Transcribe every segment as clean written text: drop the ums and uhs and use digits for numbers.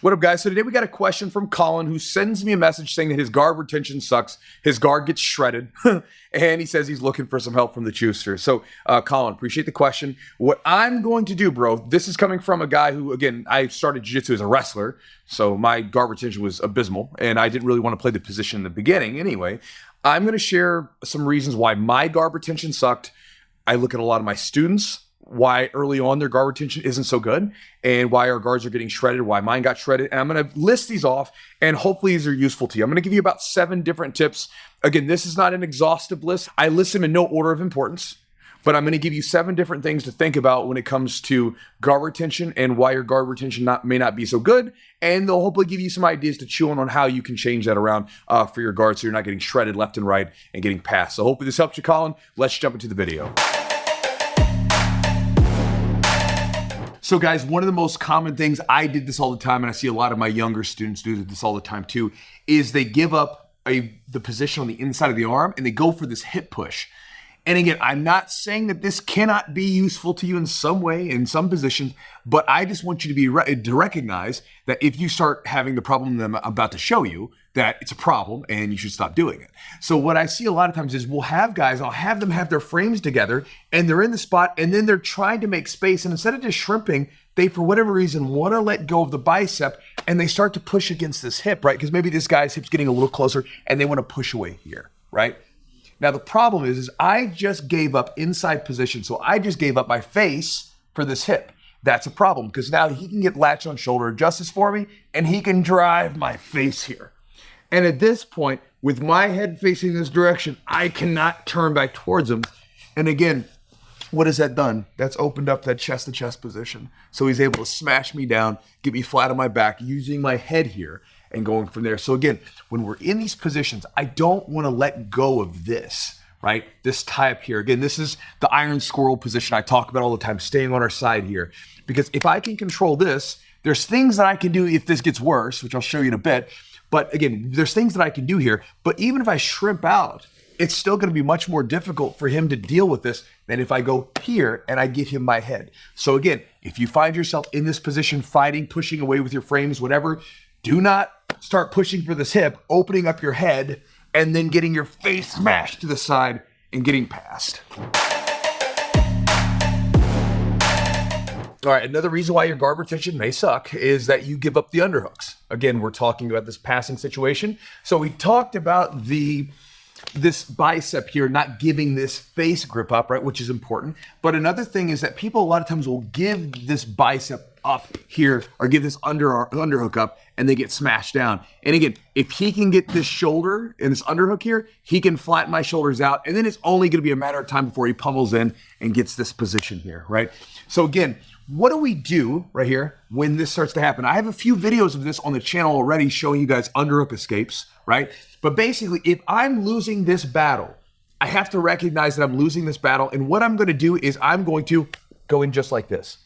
What up, guys? So today we got a question from Collin, who sends me a message saying that his guard retention sucks. His guard gets shredded. And he says he's looking for some help from the Chewster. So Collin, appreciate the question. What I'm going to do, bro, this is coming from a guy who, again, I started jiu-jitsu as a wrestler. So my guard retention was abysmal. And I didn't really want to play the position in the beginning anyway. I'm going to share some reasons why my guard retention sucked. I look at a lot of my students, why early on their guard retention isn't so good, and why our guards are getting shredded, why mine got shredded. And I'm going to list these off, and hopefully these are useful to you. I'm going to give you about 7 different tips. Again, this is not an exhaustive list. I list them in no order of importance, but I'm going to give you 7 different things to think about when it comes to guard retention and why your guard retention may not be so good. And they'll hopefully give you some ideas to chew on how you can change that around for your guard so you're not getting shredded left and right and getting passed. So hopefully this helps you, Collin. Let's jump into the video. So guys, one of the most common things, I did this all the time, and I see a lot of my younger students do this all the time too, is they give up the position on the inside of the arm and they go for this hip push. And again, I'm not saying that this cannot be useful to you in some way, in some positions, but I just want you to recognize that if you start having the problem that I'm about to show you, that it's a problem and you should stop doing it. So what I see a lot of times is we'll have guys, I'll have them have their frames together and they're in the spot and then they're trying to make space, and instead of just shrimping, they, for whatever reason, want to let go of the bicep and they start to push against this hip, right? Because maybe this guy's hip's getting a little closer and they want to push away here, right? Now the problem is I just gave up inside position. So I just gave up my face for this hip. That's a problem because now he can get latch on shoulder adjusts for me and he can drive my face here. And at this point, with my head facing this direction, I cannot turn back towards him. And again, what has that done? That's opened up that chest to chest position. So he's able to smash me down, get me flat on my back using my head here and going from there. So again, when we're in these positions, I don't want to let go of this, right? This tie up here. Again, this is the iron squirrel position I talk about all the time, staying on our side here. Because if I can control this, there's things that I can do if this gets worse, which I'll show you in a bit. But again, there's things that I can do here. But even if I shrimp out, it's still going to be much more difficult for him to deal with this than if I go here and I give him my head. So again, if you find yourself in this position, fighting, pushing away with your frames, whatever, do not start pushing for this hip, opening up your head, and then getting your face smashed to the side and getting passed. All right, another reason why your guard retention may suck is that you give up the underhooks. Again, we're talking about this passing situation. So we talked about this bicep here not giving this face grip up, right, which is important. But another thing is that people a lot of times will give this bicep up here or give this underhook up and they get smashed down. And again, if he can get this shoulder and this underhook here, he can flatten my shoulders out. And then it's only going to be a matter of time before he pummels in and gets this position here, right? So again, what do we do right here when this starts to happen? I have a few videos of this on the channel already showing you guys underhook escapes, right? But basically, if I'm losing this battle, I have to recognize that I'm losing this battle. And what I'm going to do is I'm going to go in just like this.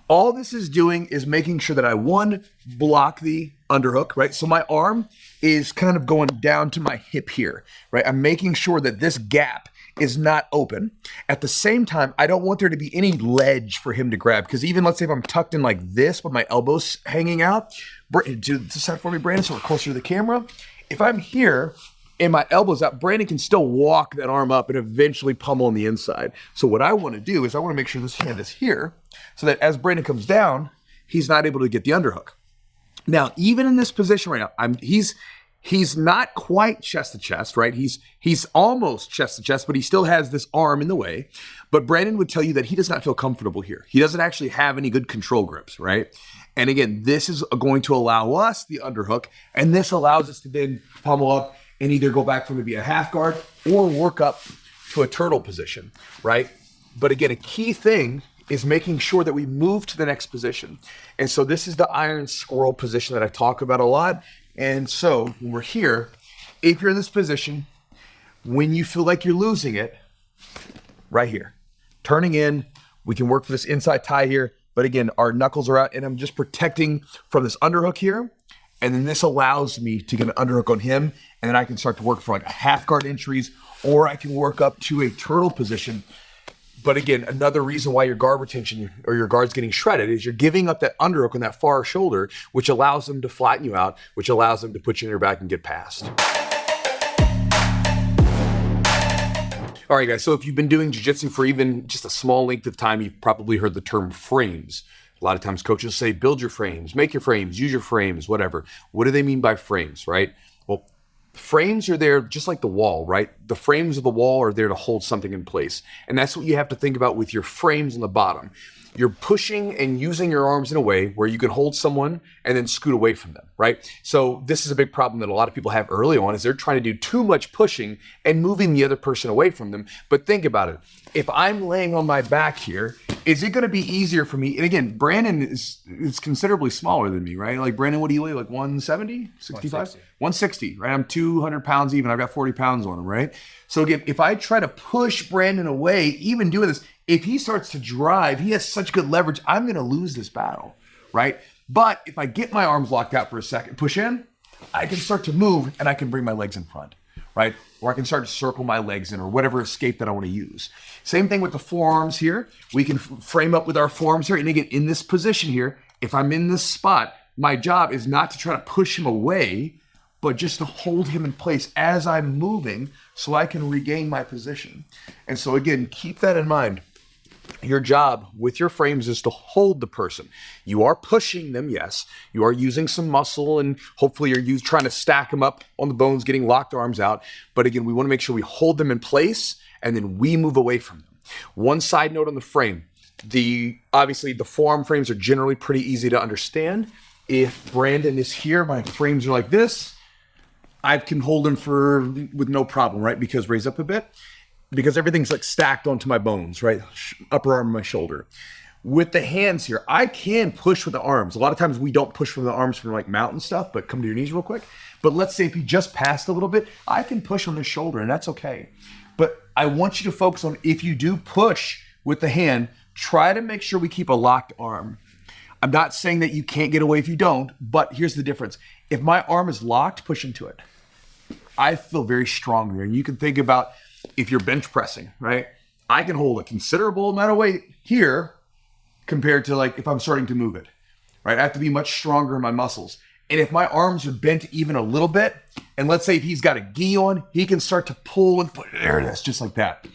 All this is doing is making sure that I, one, block the underhook, right? So my arm is kind of going down to my hip here, right? I'm making sure that this gap is not open. At the same time, I don't want there to be any ledge for him to grab, because even let's say if I'm tucked in like this with my elbows hanging out, do the side for me, Brandon, so we're closer to the camera. If I'm here and my elbow's out, Brandon can still walk that arm up and eventually pummel on the inside. So what I want to do is I want to make sure this hand is here so that as Brandon comes down, he's not able to get the underhook. Now, even in this position right now, he's not quite chest to chest, right? He's almost chest to chest, but he still has this arm in the way. But Brandon would tell you that he does not feel comfortable here. He doesn't actually have any good control grips, right? And again, this is going to allow us the underhook, and this allows us to then pummel up and either go back for maybe a half guard or work up to a turtle position, right? But again, a key thing is making sure that we move to the next position. And so this is the iron squirrel position that I talk about a lot. And so when we're here, if you're in this position, when you feel like you're losing it, right here, turning in, we can work for this inside tie here. But again, our knuckles are out and I'm just protecting from this underhook here. And then this allows me to get an underhook on him. And then I can start to work for like a half guard entries, or I can work up to a turtle position. But again, another reason why your guard retention or your guard's getting shredded is you're giving up that underhook on that far shoulder, which allows them to flatten you out, which allows them to put you in your back and get past. All right, guys, so if you've been doing jiu-jitsu for even just a small length of time, you've probably heard the term frames. A lot of times coaches say, build your frames, make your frames, use your frames, whatever. What do they mean by frames, right? Well, frames are there just like the wall, right? The frames of the wall are there to hold something in place. And that's what you have to think about with your frames on the bottom. You're pushing and using your arms in a way where you can hold someone and then scoot away from them, right? So this is a big problem that a lot of people have early on is they're trying to do too much pushing and moving the other person away from them. But think about it. If I'm laying on my back here, is it going to be easier for me? And again, Brandon is considerably smaller than me, right? Like Brandon, what do you weigh? Like 170, 65? 160, right? I'm 200 pounds even. I've got 40 pounds on him, right? So again, if I try to push Brandon away, even doing this, if he starts to drive, he has such good leverage, I'm going to lose this battle, right? But if I get my arms locked out for a second, push in, I can start to move and I can bring my legs in front, right? Or I can start to circle my legs in or whatever escape that I want to use. Same thing with the forearms here. We can frame up with our forearms here. And again, in this position here, if I'm in this spot, my job is not to try to push him away, but just to hold him in place as I'm moving so I can regain my position. And so again, keep that in mind. Your job with your frames is to hold the person. You are pushing them, yes. You are using some muscle and hopefully you're trying to stack them up on the bones, getting locked arms out. But again, we want to make sure we hold them in place and then we move away from them. One side note on the frame. Obviously the forearm frames are generally pretty easy to understand. If Brandon is here, my frames are like this. I can hold him with no problem, right? Because raise up a bit. Because everything's like stacked onto my bones, right? Upper arm of my shoulder. With the hands here, I can push with the arms. A lot of times we don't push from the arms for like mountain stuff, but come to your knees real quick. But let's say if you just passed a little bit, I can push on the shoulder and that's okay. But I want you to focus on if you do push with the hand, try to make sure we keep a locked arm. I'm not saying that you can't get away if you don't, but here's the difference. If my arm is locked, push into it. I feel very strong here. And you can think about if you're bench pressing, right? I can hold a considerable amount of weight here compared to like if I'm starting to move it, right? I have to be much stronger in my muscles. And if my arms are bent even a little bit, and let's say if he's got a gi on, he can start to pull and put, there it is, just like that.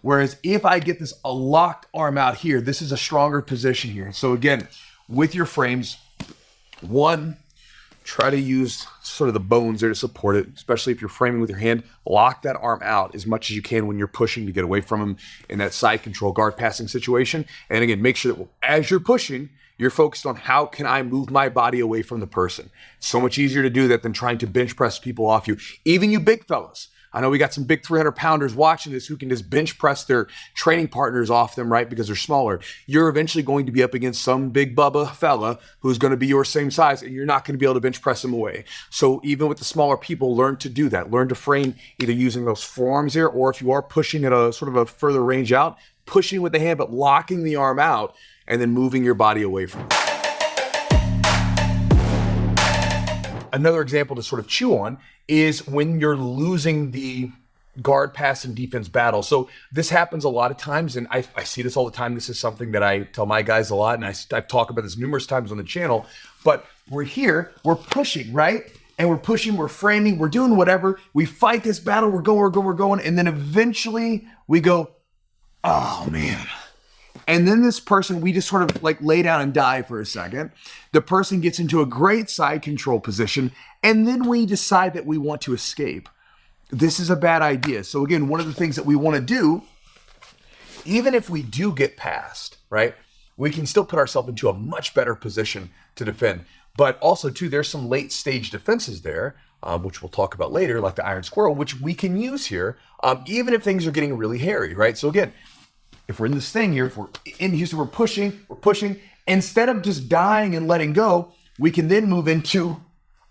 Whereas if I get a locked arm out here, this is a stronger position here. So again, with your frames, one, try to use sort of the bones there to support it, especially if you're framing with your hand. Lock that arm out as much as you can when you're pushing to get away from him in that side control guard passing situation. And again, make sure that as you're pushing, you're focused on how can I move my body away from the person. It's so much easier to do that than trying to bench press people off you. Even you big fellas. I know we got some big 300 pounders watching this who can just bench press their training partners off them, right? Because they're smaller. You're eventually going to be up against some big bubba fella who's going to be your same size and you're not going to be able to bench press them away. So even with the smaller people, learn to do that. Learn to frame either using those forearms there, or if you are pushing at a sort of a further range out, pushing with the hand, but locking the arm out and then moving your body away from it. Another example to sort of chew on is when you're losing the guard pass and defense battle. So this happens a lot of times, and I see this all the time. This is something that I tell my guys a lot, and I've talked about this numerous times on the channel, but we're here, we're pushing, right? And we're pushing, we're framing, we're doing whatever. We fight this battle, we're going, and then eventually we go, oh man. And then this person, we just sort of like lay down and die for a second. The person gets into a great side control position, and then we decide that we want to escape. This is a bad idea. So again, one of the things that we want to do, even if we do get past, right, we can still put ourselves into a much better position to defend. But also too, there's some late stage defenses there, which we'll talk about later, like the iron squirrel, which we can use here, even if things are getting really hairy, right? So again, if we're in this thing here, if we're in Houston, we're pushing. Instead of just dying and letting go, we can then move into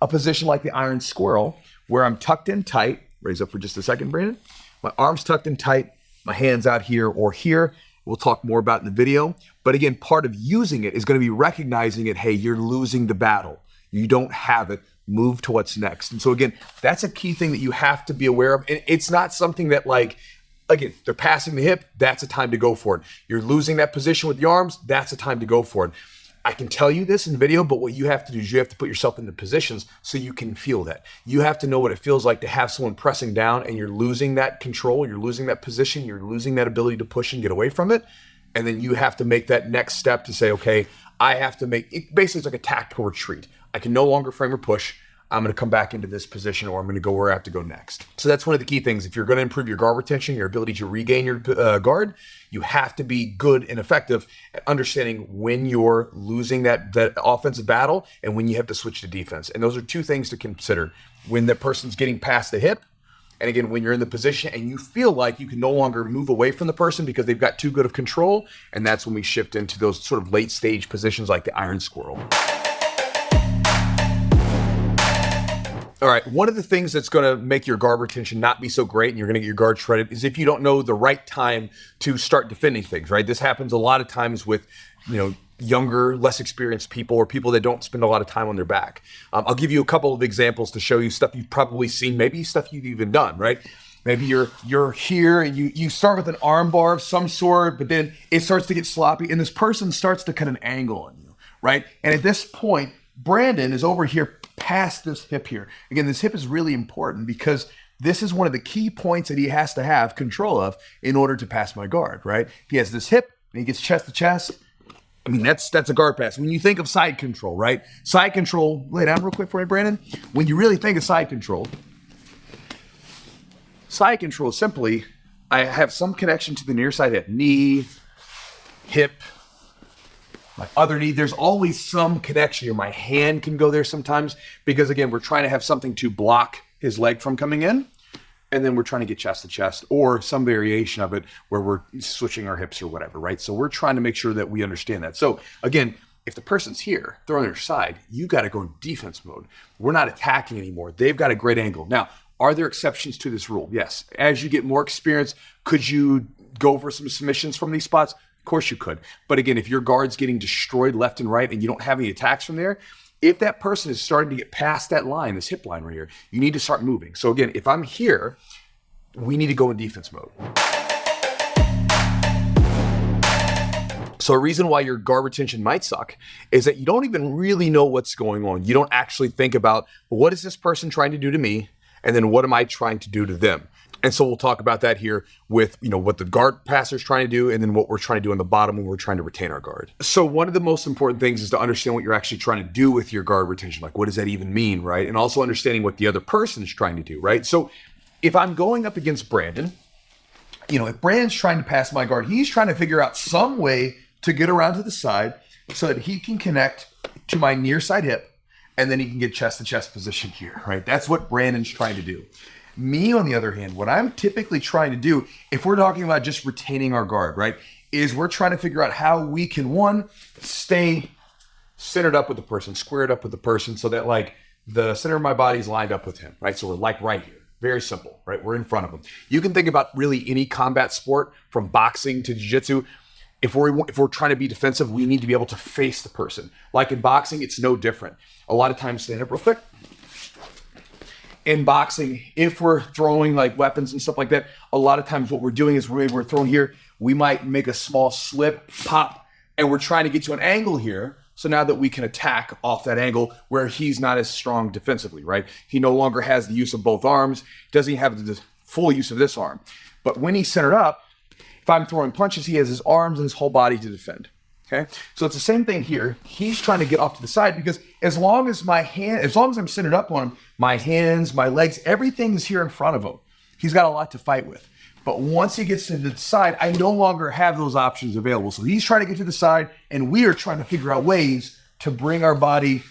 a position like the iron squirrel, where I'm tucked in tight. Raise up for just a second, Brandon. My arms tucked in tight, my hands out here or here. We'll talk more about in the video. But again, part of using it is going to be recognizing it. Hey, you're losing the battle. You don't have it. Move to what's next. And so again, that's a key thing that you have to be aware of. And it's not something that like again, they're passing the hip, that's a time to go for it. You're losing that position with the arms, that's a time to go for it. I can tell you this in video, but what you have to do is you have to put yourself into positions so you can feel that. You have to know what it feels like to have someone pressing down and you're losing that control, you're losing that position, you're losing that ability to push and get away from it. And then you have to make that next step to say, okay, I have to make it. Basically, it's like a tactical retreat. I can no longer frame or push. I'm going to come back into this position, or I'm going to go where I have to go next. So that's one of the key things. If you're going to improve your guard retention, your ability to regain your guard, you have to be good and effective at understanding when you're losing that offensive battle and when you have to switch to defense. And those are two things to consider. When the person's getting past the hip, and again, when you're in the position and you feel like you can no longer move away from the person because they've got too good of control, and that's when we shift into those sort of late stage positions like the iron squirrel. All right, one of the things that's going to make your guard retention not be so great and you're going to get your guard shredded is if you don't know the right time to start defending things, right? This happens a lot of times with, younger, less experienced people or people that don't spend a lot of time on their back. I'll give you a couple of examples to show you stuff you've probably seen, maybe stuff you've even done, right? Maybe you're here and you start with an arm bar of some sort, but then it starts to get sloppy and this person starts to cut an angle on you, right? And at this point, Brandon is over here past this hip here. Again, this hip is really important because this is one of the key points that he has to have control of in order to pass my guard, right? If he has this hip and he gets chest to chest, I mean, that's a guard pass. When you think of side control, right? Side control, lay down real quick for me, Brandon. When you really think of side control is simply, I have some connection to the near side hip, knee, hip, my other knee. There's always some connection here. My hand can go there sometimes because, again, we're trying to have something to block his leg from coming in. And then we're trying to get chest to chest or some variation of it where we're switching our hips or whatever, right? So we're trying to make sure that we understand that. So again, if the person's here, they're on their side, you got to go in defense mode. We're not attacking anymore. They've got a great angle. Now, are there exceptions to this rule? Yes. As you get more experience, could you go for some submissions from these spots? Of course you could. But again, if your guard's getting destroyed left and right and you don't have any attacks from there, if that person is starting to get past that line, this hip line right here, you need to start moving. So again, if I'm here, we need to go in defense mode. So a reason why your guard retention might suck is that you don't even really know what's going on. You don't actually think about, well, what is this person trying to do to me? And then what am I trying to do to them? And so we'll talk about that here with, what the guard passer is trying to do and then what we're trying to do on the bottom when we're trying to retain our guard. So one of the most important things is to understand what you're actually trying to do with your guard retention. Like, what does that even mean, right? And also understanding what the other person is trying to do, right? So if I'm going up against Brandon, if Brandon's trying to pass my guard, he's trying to figure out some way to get around to the side so that he can connect to my near side hip and then he can get chest to chest position here, right? That's what Brandon's trying to do. Me, on the other hand, what I'm typically trying to do, if we're talking about just retaining our guard, right, is we're trying to figure out how we can, one, stay centered up with the person, squared up with the person so that like the center of my body is lined up with him, right? So we're like right here. Very simple, right? We're in front of him. You can think about really any combat sport from boxing to jiu-jitsu. If we're trying to be defensive, we need to be able to face the person. Like in boxing, it's no different. A lot of times, stand up real quick. In boxing, if we're throwing like weapons and stuff like that, a lot of times what we're doing is we're throwing here, we might make a small slip, pop, and we're trying to get to an angle here. So now that we can attack off that angle where he's not as strong defensively, right? He no longer has the use of both arms, doesn't have the full use of this arm. But when he's centered up, if I'm throwing punches, he has his arms and his whole body to defend. Okay, so it's the same thing here. He's trying to get off to the side because as long as I'm centered up on him, my hands, my legs, everything is here in front of him. He's got a lot to fight with. But once he gets to the side, I no longer have those options available. So he's trying to get to the side and we are trying to figure out ways to bring our body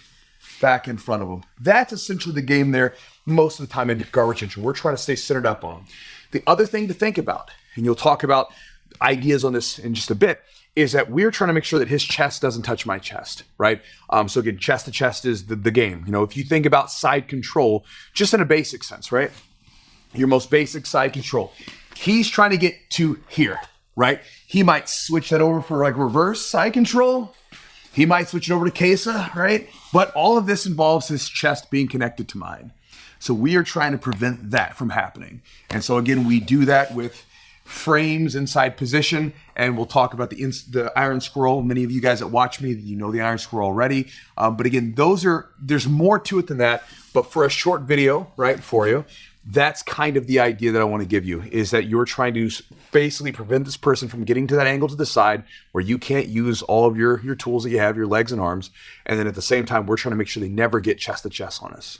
back in front of him. That's essentially the game there most of the time in guard retention. We're trying to stay centered up on him. The other thing to think about, and you'll talk about ideas on this in just a bit, is that we're trying to make sure that his chest doesn't touch my chest, right? So again, chest to chest is the game. If you think about side control, just in a basic sense, right? Your most basic side control. He's trying to get to here, right? He might switch that over for like reverse side control. He might switch it over to Kesa, right? But all of this involves his chest being connected to mine. So we are trying to prevent that from happening. And so again, we do that with frames inside position, and we'll talk about the iron squirrel. Many of you guys that watch me, you know the iron squirrel already. But again, there's more to it than that. But for a short video, right, for you, that's kind of the idea that I want to give you, is that you're trying to basically prevent this person from getting to that angle to the side where you can't use all of your tools that you have, your legs and arms. And then at the same time, we're trying to make sure they never get chest to chest on us.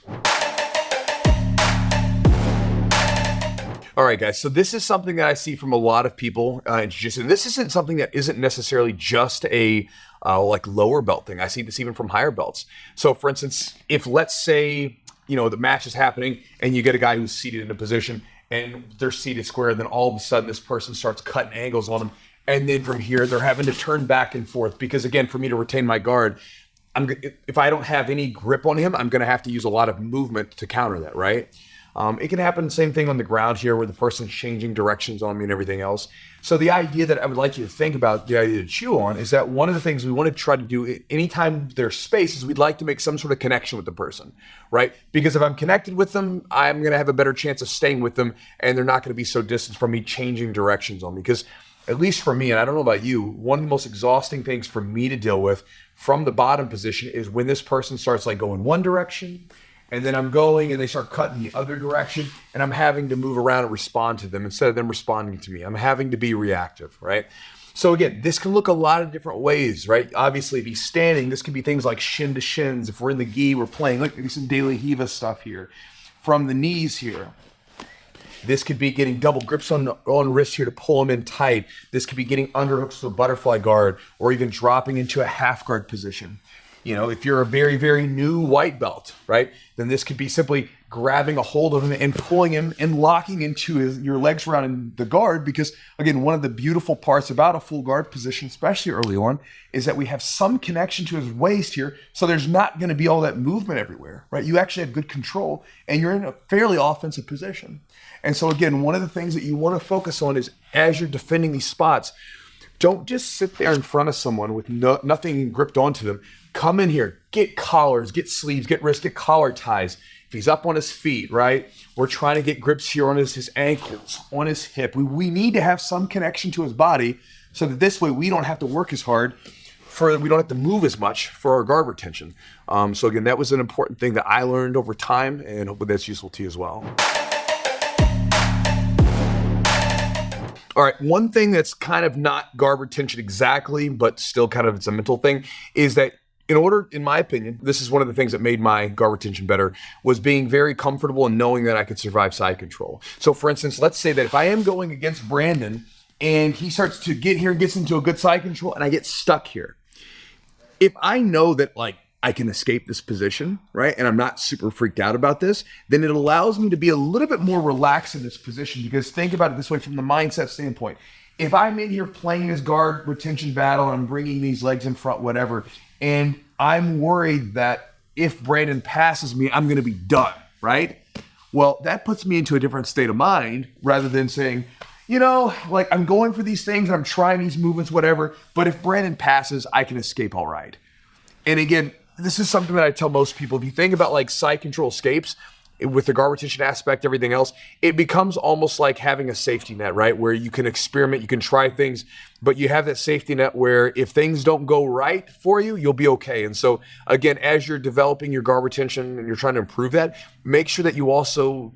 All right, guys, so this is something that I see from a lot of people in jiu-jitsu. And this isn't something that isn't necessarily just a like lower belt thing. I see this even from higher belts. So for instance, if let's say, you know, the match is happening and you get a guy who's seated in a position and they're seated square, and then all of a sudden this person starts cutting angles on them. And then from here, they're having to turn back and forth because, again, for me to retain my guard, if I don't have any grip on him, I'm going to have to use a lot of movement to counter that, right? It can happen, same thing on the ground here where the person's changing directions on me and everything else. So the idea that I would like you to think about, the idea to chew on, is that one of the things we want to try to do anytime there's space is we'd like to make some sort of connection with the person, right? Because if I'm connected with them, I'm going to have a better chance of staying with them, and they're not going to be so distant from me changing directions on me. Because at least for me, and I don't know about you, one of the most exhausting things for me to deal with from the bottom position is when this person starts like going one direction, and then I'm going and they start cutting the other direction, and I'm having to move around and respond to them instead of them responding to me. I'm having to be reactive, right? So again, this can look a lot of different ways, right? Obviously, if he's standing, this could be things like shin to shins. If we're in the gi, we're playing, look, maybe some daily Hiva stuff here. From the knees here. This could be getting double grips on wrists here to pull them in tight. This could be getting underhooks to a butterfly guard, or even dropping into a half guard position. You know, if you're a very, very new white belt, right, then this could be simply grabbing a hold of him and pulling him and locking into your legs around the guard. Because, again, one of the beautiful parts about a full guard position, especially early on, is that we have some connection to his waist here. So there's not going to be all that movement everywhere, right? You actually have good control, and you're in a fairly offensive position. And so, again, one of the things that you want to focus on is as you're defending these spots, don't just sit there in front of someone with nothing gripped onto them. Come in here, get collars, get sleeves, get wrists, get collar ties. If he's up on his feet, right? We're trying to get grips here on his ankles, on his hip. We need to have some connection to his body so that this way we don't have to work as hard, we don't have to move as much for our guard retention. So again, that was an important thing that I learned over time, and hopefully that's useful to you as well. All right, one thing that's kind of not guard retention exactly, but still kind of it's a mental thing, is that in my opinion, this is one of the things that made my guard retention better, was being very comfortable and knowing that I could survive side control. So for instance, let's say that if I am going against Brandon and he starts to get here and gets into a good side control and I get stuck here. If I know that like I can escape this position, right? And I'm not super freaked out about this, then it allows me to be a little bit more relaxed in this position, because think about it this way from the mindset standpoint. If I'm in here playing this guard retention battle and I'm bringing these legs in front, whatever, and I'm worried that if Brandon passes me, I'm going to be done, right? Well, that puts me into a different state of mind rather than saying, you know, like I'm going for these things, I'm trying these movements, whatever, but if Brandon passes, I can escape all right. And again, this is something that I tell most people. If you think about like side control escapes, with the guard retention aspect, everything else, it becomes almost like having a safety net, right? Where you can experiment, you can try things, but you have that safety net where if things don't go right for you, you'll be okay. And so again, as you're developing your guard retention and you're trying to improve that, make sure that you also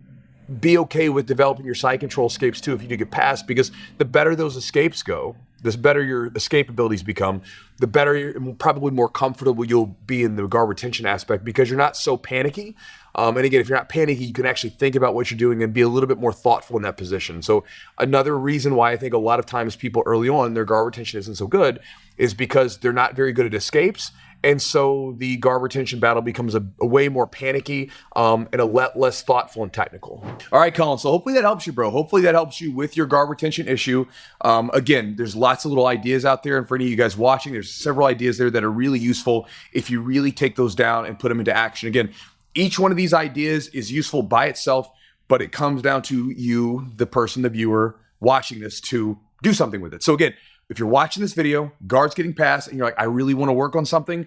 be okay with developing your side control escapes too if you do get past, because the better those escapes go, the better your escape abilities become, the better you're probably more comfortable you'll be in the guard retention aspect, because you're not so panicky. And again, if you're not panicky, you can actually think about what you're doing and be a little bit more thoughtful in that position. So another reason why I think a lot of times people early on, their guard retention isn't so good is because they're not very good at escapes. And so the guard retention battle becomes a way more panicky and a lot less thoughtful and technical. All right, Collin, so hopefully that helps you, bro. Hopefully that helps you with your guard retention issue. Again, there's lots of little ideas out there. And for any of you guys watching, there's several ideas there that are really useful if you really take those down and put them into action. Again, each one of these ideas is useful by itself, but it comes down to you, the person, the viewer watching this, to do something with it. So again, if you're watching this video, guard's getting past, and you're like, I really want to work on something,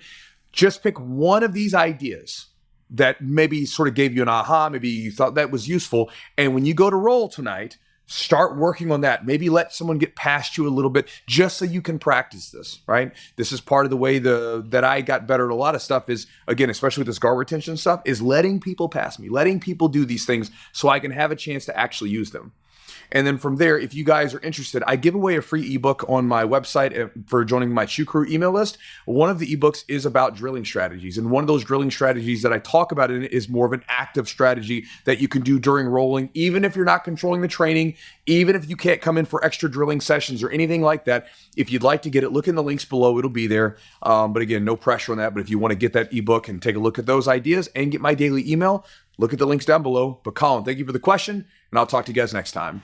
just pick one of these ideas that maybe sort of gave you an aha, maybe you thought that was useful. And when you go to roll tonight, Start working on that. Maybe let someone get past you a little bit just so you can practice this, right? This is part of the way that I got better at a lot of stuff is, again, especially with this guard retention stuff, is letting people pass me, letting people do these things so I can have a chance to actually use them. And then from there, if you guys are interested, I give away a free ebook on my website for joining my Chew Crew email list. One of the ebooks is about drilling strategies. And one of those drilling strategies that I talk about in it is more of an active strategy that you can do during rolling, even if you're not controlling the training, even if you can't come in for extra drilling sessions or anything like that. If you'd like to get it, look in the links below. It'll be there. But again, no pressure on that. But if you want to get that ebook and take a look at those ideas and get my daily email, look at the links down below. But Collin, thank you for the question, and I'll talk to you guys next time.